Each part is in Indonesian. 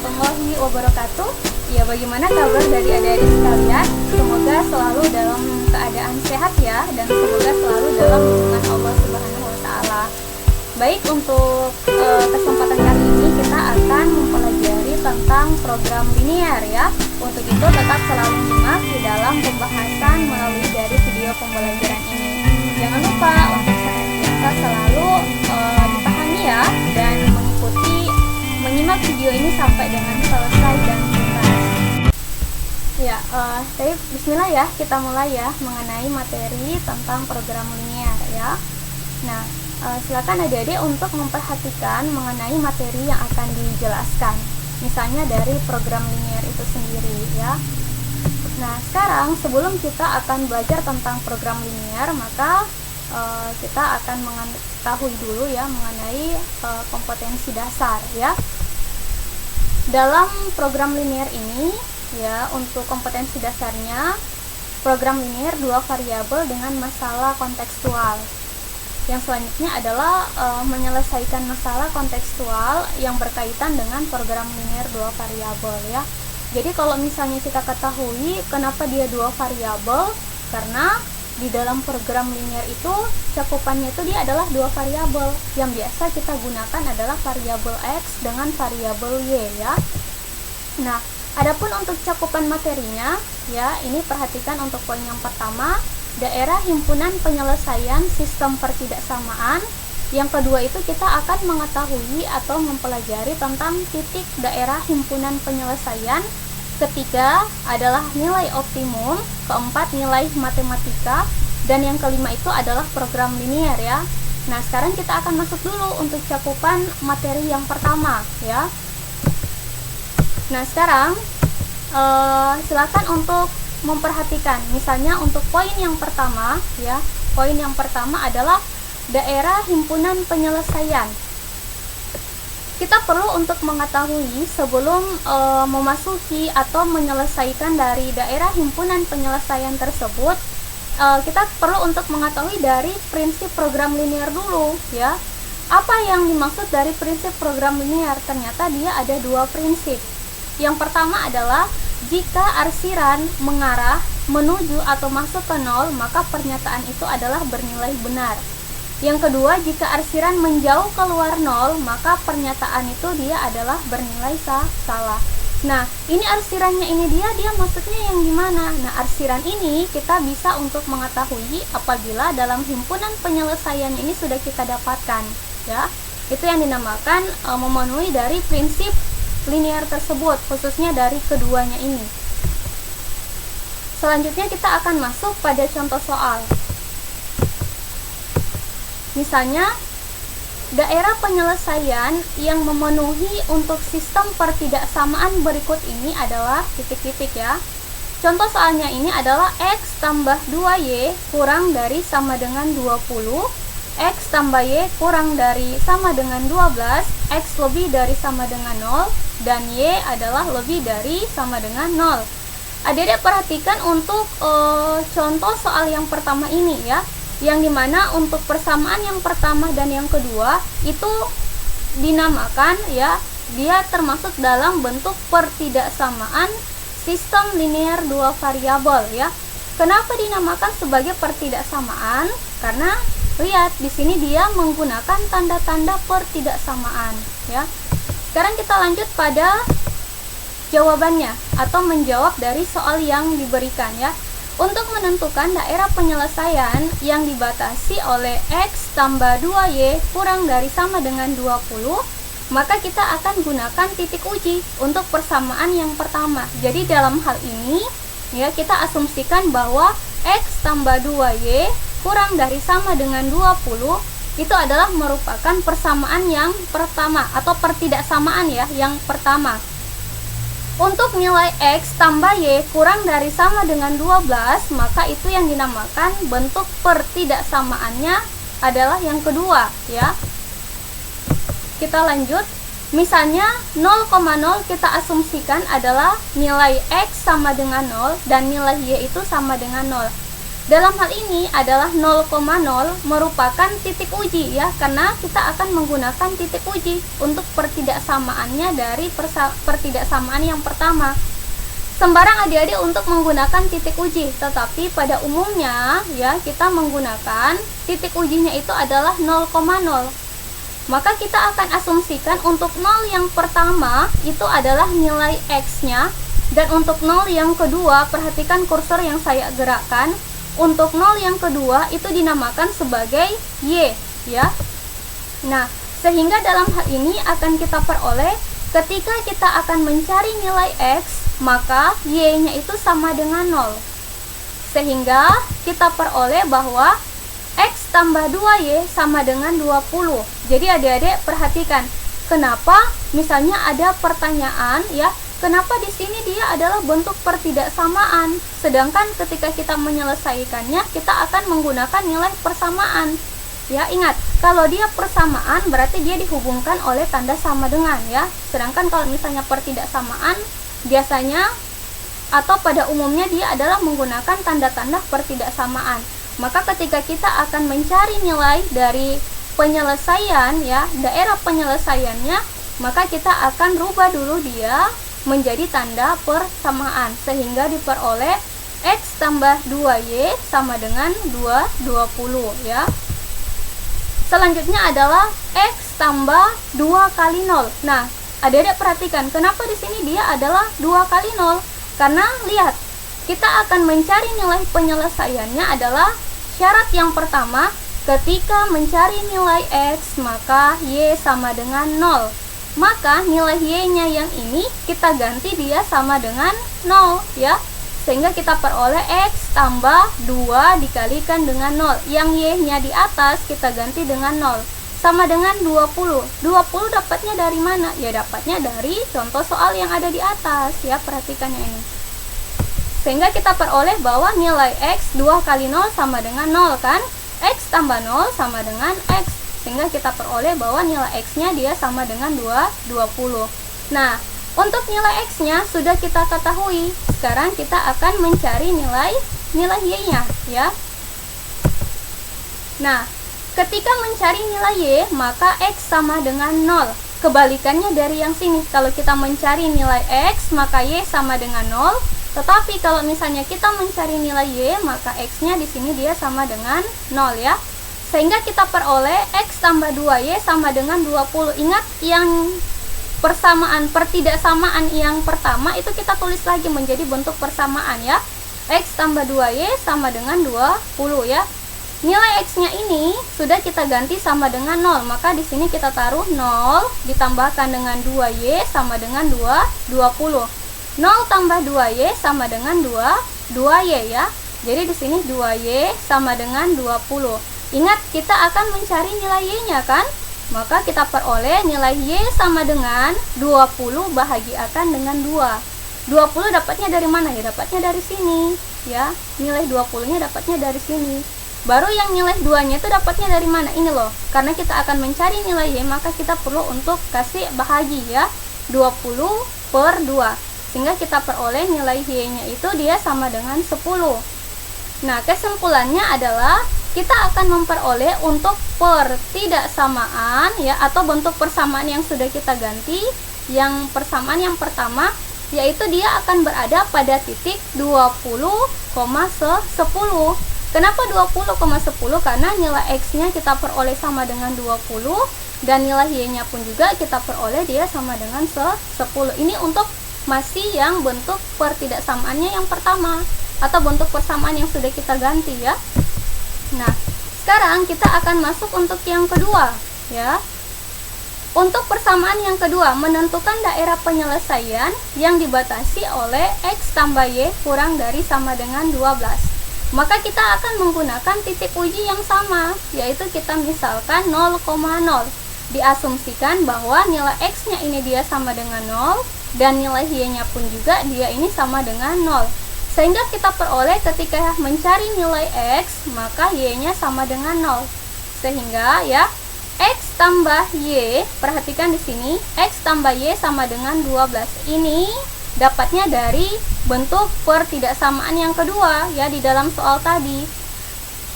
warahmatullahi wabarakatuh. Ya, bagaimana kabar dari adik-adik sekalian? Semoga selalu dalam keadaan sehat ya, dan semoga selalu dalam lindungan Allah Subhanahu wa Ta'ala. Baik, untuk kesempatan kali ini kita akan mempelajari tentang program linear ya. Untuk itu tetap selalu nyimak di dalam pembahasan melalui dari video pembelajaran ini. Jangan lupa untuk senantiasa selalu dipahami ya, dan menyimak video ini sampai dengan selesai dan tuntas. Ya, jadi bismillah ya, kita mulai ya mengenai materi tentang program linear ya. Nah, silakan adik-adik untuk memperhatikan mengenai materi yang akan dijelaskan. Misalnya dari program linear itu sendiri ya. Nah, sekarang sebelum kita akan belajar tentang program linear, maka kita akan mengetahui dulu ya mengenai kompetensi dasar ya. Dalam program linear ini ya, untuk kompetensi dasarnya, program linear dua variabel dengan masalah kontekstual. Yang selanjutnya adalah menyelesaikan masalah kontekstual yang berkaitan dengan program linear dua variabel ya. Jadi kalau misalnya kita ketahui kenapa dia dua variabel, karena di dalam program linear itu cakupannya itu dia adalah dua variabel. Yang biasa kita gunakan adalah variabel X dengan variabel Y ya. Nah, adapun untuk cakupan materinya ya, ini perhatikan untuk poin yang pertama, daerah himpunan penyelesaian sistem pertidaksamaan. Yang kedua itu kita akan mengetahui atau mempelajari tentang titik daerah himpunan penyelesaian. Ketiga adalah nilai optimum, keempat nilai matematika, dan yang kelima itu adalah program linear ya. Nah, sekarang kita akan masuk dulu untuk cakupan materi yang pertama ya. Nah, sekarang silakan untuk memperhatikan, misalnya untuk poin yang pertama ya. Poin yang pertama adalah daerah himpunan penyelesaian. Kita perlu untuk mengetahui sebelum memasuki atau menyelesaikan dari daerah himpunan penyelesaian tersebut, kita perlu untuk mengetahui dari prinsip program linear dulu ya. Apa yang dimaksud dari prinsip program linear? Ternyata dia ada dua prinsip. Yang pertama adalah jika arsiran mengarah menuju atau masuk ke nol, maka pernyataan itu adalah bernilai benar. Yang kedua, jika arsiran menjauh keluar nol, maka pernyataan itu dia adalah bernilai salah. Nah, ini arsirannya ini dia maksudnya yang gimana? Nah, arsiran ini kita bisa untuk mengetahui apabila dalam himpunan penyelesaian ini sudah kita dapatkan ya. Itu yang dinamakan memenuhi dari prinsip linear tersebut, khususnya dari keduanya ini. Selanjutnya kita akan masuk pada contoh soal. Misalnya, daerah penyelesaian yang memenuhi untuk sistem pertidaksamaan berikut ini adalah titik-titik ya. Contoh soalnya ini adalah X tambah 2Y kurang dari sama dengan 20, X tambah Y kurang dari sama dengan 12, X lebih dari sama dengan 0, dan Y adalah lebih dari sama dengan 0. Adik-adik perhatikan untuk contoh soal yang pertama ini ya, yang dimana untuk persamaan yang pertama dan yang kedua itu dinamakan ya, dia termasuk dalam bentuk pertidaksamaan sistem linear dua variabel ya. Kenapa dinamakan sebagai pertidaksamaan? Karena lihat di sini dia menggunakan tanda-tanda pertidaksamaan ya. Sekarang kita lanjut pada jawabannya atau menjawab dari soal yang diberikan ya. Untuk menentukan daerah penyelesaian yang dibatasi oleh X tambah 2Y kurang dari sama dengan 20, maka kita akan gunakan titik uji untuk persamaan yang pertama. Jadi dalam hal ini ya, kita asumsikan bahwa X tambah 2Y kurang dari sama dengan 20 itu adalah merupakan persamaan yang pertama atau pertidaksamaan ya, yang pertama. Untuk nilai X tambah Y kurang dari sama dengan 12, maka itu yang dinamakan bentuk pertidaksamaannya adalah yang kedua ya. Kita lanjut. Misalnya 0,0 kita asumsikan adalah nilai X sama dengan 0 dan nilai Y itu sama dengan 0. Dalam hal ini adalah 0,0 merupakan titik uji ya, karena kita akan menggunakan titik uji untuk pertidaksamaannya dari pertidaksamaan yang pertama. Sembarang adik-adik untuk menggunakan titik uji, tetapi pada umumnya ya kita menggunakan titik ujinya itu adalah 0,0. Maka kita akan asumsikan untuk 0 yang pertama itu adalah nilai X-nya, dan untuk 0 yang kedua, perhatikan kursor yang saya gerakkan. Untuk 0 yang kedua itu dinamakan sebagai Y ya. Nah, sehingga dalam hal ini akan kita peroleh ketika kita akan mencari nilai X, maka Y-nya itu sama dengan 0. Sehingga kita peroleh bahwa X tambah 2Y sama dengan 20. Jadi adik-adik perhatikan, kenapa misalnya ada pertanyaan ya, kenapa di sini dia adalah bentuk pertidaksamaan, sedangkan ketika kita menyelesaikannya kita akan menggunakan nilai persamaan. Ya, ingat, kalau dia persamaan berarti dia dihubungkan oleh tanda sama dengan ya. Sedangkan kalau misalnya pertidaksamaan biasanya atau pada umumnya dia adalah menggunakan tanda-tanda pertidaksamaan. Maka ketika kita akan mencari nilai dari penyelesaian ya, daerah penyelesaiannya, maka kita akan rubah dulu dia menjadi tanda persamaan, sehingga diperoleh X tambah 2Y sama dengan 20 ya. Selanjutnya adalah X tambah 2 kali 0. Nah, adik-adik perhatikan, kenapa di sini dia adalah 2 kali 0? Karena lihat, kita akan mencari nilai penyelesaiannya adalah syarat yang pertama, ketika mencari nilai X maka Y sama dengan 0. Maka nilai Y-nya yang ini kita ganti dia sama dengan 0 ya. Sehingga kita peroleh X tambah 2 dikalikan dengan 0. Yang Y-nya di atas kita ganti dengan 0. Sama dengan 20. 20 dapatnya dari mana? Ya dapatnya dari contoh soal yang ada di atas ya, perhatikan ini. Sehingga kita peroleh bahwa nilai X 2 kali 0 sama dengan 0 kan? X tambah 0 sama dengan X. Sehingga kita peroleh bahwa nilai X-nya dia sama dengan 20. Nah, untuk nilai X-nya sudah kita ketahui. Sekarang kita akan mencari nilai Y-nya ya. Nah, ketika mencari nilai Y, maka X sama dengan 0. Kebalikannya dari yang sini. Kalau kita mencari nilai X, maka Y sama dengan 0. Tetapi kalau misalnya kita mencari nilai Y, maka X-nya di sini dia sama dengan 0 ya. Sehingga kita peroleh X tambah 2Y sama dengan 20. Ingat, yang pertidaksamaan yang pertama itu kita tulis lagi menjadi bentuk persamaan ya. X tambah 2Y sama dengan 20 ya. Nilai X-nya ini sudah kita ganti sama dengan 0. Maka di sini kita taruh 0 ditambahkan dengan 2Y sama dengan 20. 0 tambah 2Y sama dengan 2Y ya. Jadi di sini 2Y sama dengan 20. Ingat, kita akan mencari nilai Y-nya kan? Maka kita peroleh nilai Y sama dengan 20 bahagiakan dengan 2. 20 dapatnya dari mana? Ya dapatnya dari sini ya. Nilai 20-nya dapatnya dari sini. Baru yang nilai 2-nya itu dapatnya dari mana? Ini loh. Karena kita akan mencari nilai Y, maka kita perlu untuk kasih bahagi ya. 20 per 2. Sehingga kita peroleh nilai Y-nya itu dia sama dengan 10. Nah, kesimpulannya adalah kita akan memperoleh untuk pertidaksamaan ya, atau bentuk persamaan yang sudah kita ganti. Yang persamaan yang pertama yaitu dia akan berada pada titik 20,10. Kenapa 20,10? Karena nilai X-nya kita peroleh sama dengan 20 dan nilai Y-nya pun juga kita peroleh dia sama dengan 10. Ini untuk masih yang bentuk pertidaksamaannya yang pertama atau bentuk persamaan yang sudah kita ganti ya. Nah, sekarang kita akan masuk untuk yang kedua ya. Untuk persamaan yang kedua, menentukan daerah penyelesaian yang dibatasi oleh X tambah Y kurang dari sama dengan 12. Maka kita akan menggunakan titik uji yang sama, yaitu kita misalkan 0,0. Diasumsikan bahwa nilai X-nya ini dia sama dengan 0 dan nilai Y-nya pun juga dia ini sama dengan 0. Sehingga kita peroleh ketika mencari nilai X, maka Y-nya sama dengan 0. Sehingga ya, X tambah Y, perhatikan di sini, X tambah Y sama dengan 12. Ini dapatnya dari bentuk pertidaksamaan yang kedua ya di dalam soal tadi.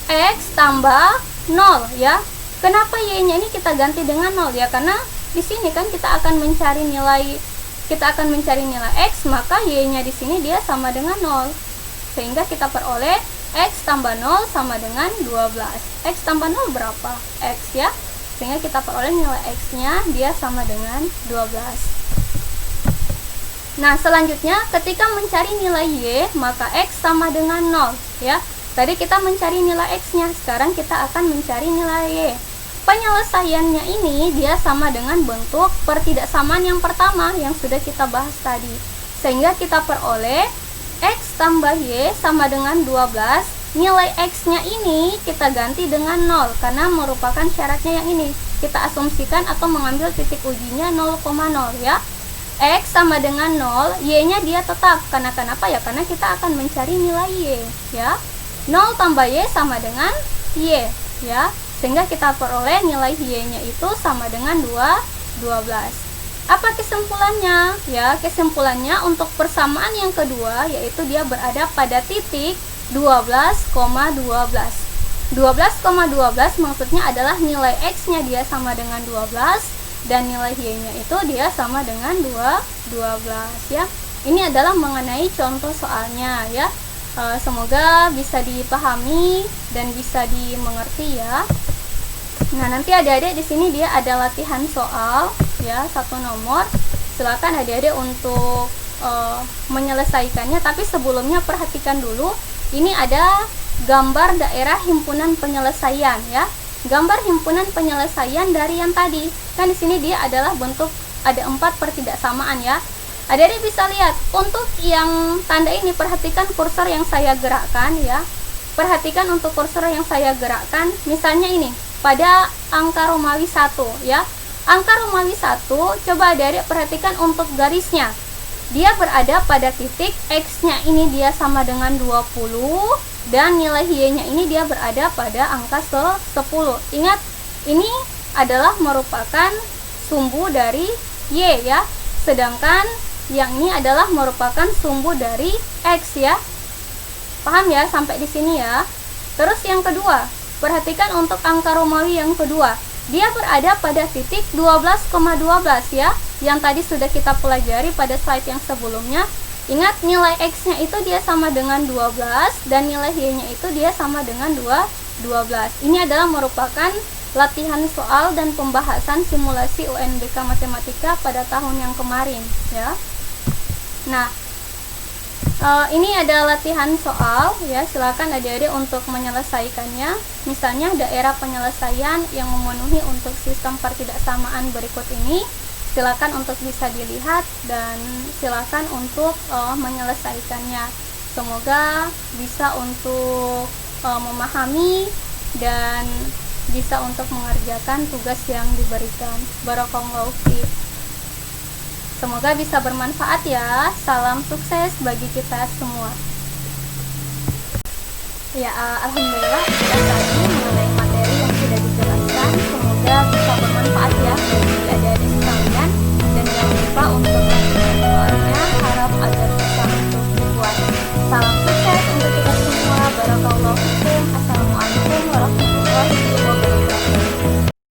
X tambah 0 ya. Kenapa y-nya ini kita ganti dengan 0 ya? Karena di sini kan kita akan mencari nilai x, maka y-nya di sini dia sama dengan 0. Sehingga kita peroleh x tambah 0 sama dengan 12. X tambah 0 berapa? X ya. Sehingga kita peroleh nilai x-nya dia sama dengan 12. Nah, selanjutnya ketika mencari nilai y, maka x sama dengan 0 ya. Tadi kita mencari nilai x-nya, sekarang kita akan mencari nilai y. Penyelesaiannya ini dia sama dengan bentuk pertidaksamaan yang pertama yang sudah kita bahas tadi. Sehingga kita peroleh x tambah y sama dengan 12. Nilai x-nya ini kita ganti dengan 0 karena merupakan syaratnya yang ini. Kita asumsikan atau mengambil titik ujinya 0,0 ya. X sama dengan 0, y-nya dia tetap. Karena kenapa ya? Karena kita akan mencari nilai y ya. 0 tambah y sama dengan y ya. Sehingga kita peroleh nilai y-nya itu sama dengan 12. Apa kesimpulannya? Ya, kesimpulannya untuk persamaan yang kedua yaitu dia berada pada titik 12,12. 12,12 maksudnya adalah nilai x-nya dia sama dengan 12 dan nilai y-nya itu dia sama dengan 12 ya. Ini adalah mengenai contoh soalnya ya. Semoga bisa dipahami dan bisa dimengerti ya. Nah, nanti adik-adik di sini dia ada latihan soal ya, 1 nomor. Silakan adik-adik untuk menyelesaikannya, tapi sebelumnya perhatikan dulu. Ini ada gambar daerah himpunan penyelesaian ya. Gambar himpunan penyelesaian dari yang tadi. Kan di sini dia adalah bentuk ada 4 pertidaksamaan ya. Adik-adik bisa lihat untuk yang tanda ini, perhatikan kursor yang saya gerakkan ya. Perhatikan untuk kursor yang saya gerakkan. Misalnya ini pada angka Romawi 1 ya. Angka Romawi 1, coba adik-adik perhatikan untuk garisnya. Dia berada pada titik x-nya ini dia sama dengan 20 dan nilai y-nya ini dia berada pada angka 10. Ingat, ini adalah merupakan sumbu dari y ya. Sedangkan yang ini adalah merupakan sumbu dari x ya. Paham ya sampai di sini ya? Terus yang kedua, perhatikan untuk angka Romawi yang kedua. Dia berada pada titik 12,12 ya, yang tadi sudah kita pelajari pada slide yang sebelumnya. Ingat, nilai x-nya itu dia sama dengan 12 dan nilai y-nya itu dia sama dengan 12. Ini adalah merupakan latihan soal dan pembahasan simulasi UNBK Matematika pada tahun yang kemarin ya. Nah, ini ada latihan soal ya, silakan adik-adik untuk menyelesaikannya. Misalnya daerah penyelesaian yang memenuhi untuk sistem pertidaksamaan berikut ini, silakan untuk bisa dilihat dan silakan untuk menyelesaikannya. Semoga bisa untuk memahami dan bisa untuk mengerjakan tugas yang diberikan. Barakallahu fiik. Semoga bisa bermanfaat ya. Salam sukses bagi kita semua. Ya, alhamdulillah kita tadi mengenai materi yang sudah dijelaskan. Semoga